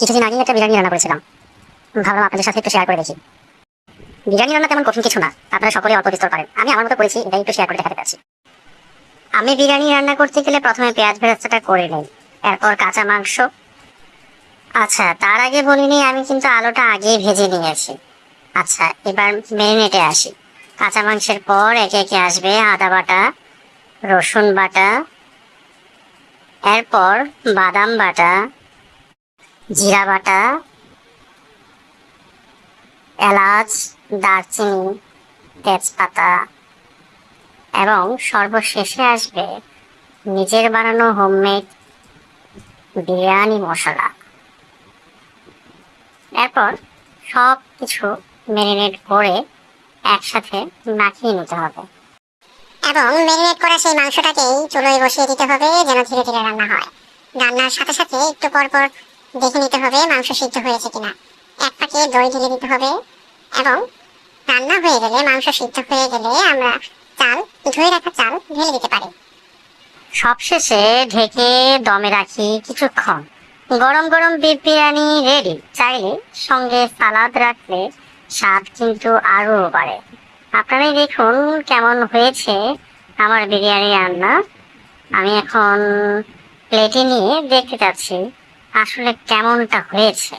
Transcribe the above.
কিছুদিন আগেই একটা বিরিয়ানি রান্না করেছিলাম, ভাবলাম আপনাদের সাথে একটু শেয়ার করে দেখি। বিরিয়ানি রান্না তেমন কঠিন কিছু না, আপনারা সকলেই অল্প বিস্তর পারেন। আমি আমার মতো করেছি, এটাই একটু শেয়ার করে দেখাতে চাচ্ছি। আমি বিরিয়ানি রান্না করতে গেলে প্রথমে পেঁয়াজ ভেরেস্তাটা করে নিই, এরপর কাঁচা মাংস। আচ্ছা, তার আগে বলিনি, আমি কিন্তু আলুটা আগেই ভেজে নিয়েছি। আচ্ছা, এবার ম্যারিনেটে আসি। কাঁচা মাংসের পর একে একে আসবে আদা বাটা, রসুন বাটা, এরপর বাদাম বাটা, জিরা বাটা, এলাচ, দারচিনি, তেজপাতা এবং সর্বশেষে আসবে নিজের বানানো হোমমেড বিরিয়ানি মশলা। এরপর সব কিছু ম্যারিনেট করে একসাথে মাখিয়ে নিতে হবে এবং ম্যারিনেট করা সেই মাংসটাকেই চুলোয় বসিয়ে দিতে হবে, যেন ধীরে ধীরে রান্না হয়। রান্নার সাথে সাথে একটু পর পর দেখে নিতে হবে মাংস সিদ্ধ হয়েছে কিনা। এক পাকে দই ঢেলে দিতে হবে এবং রান্না হয়ে গেলে, মাংস সিদ্ধ হয়ে গেলে আমরা ধুয়ে রাখা চাল ঢেলে দিতে পারি। সবশেষে ঢেকে দমে রাখি কিছুক্ষণ। গরম গরম বিফ বিরিয়ানি রেডি। চাইলে সঙ্গে সালাদ রাখলে স্বাদ কিন্তু আরো বাড়ে। আপনারাই দেখুন কেমন হয়েছে আমার বিরিয়ানি রান্না। আমি এখন প্লেটে নিয়ে দেখতে চাচ্ছি আসলে কেমনটা হয়েছে।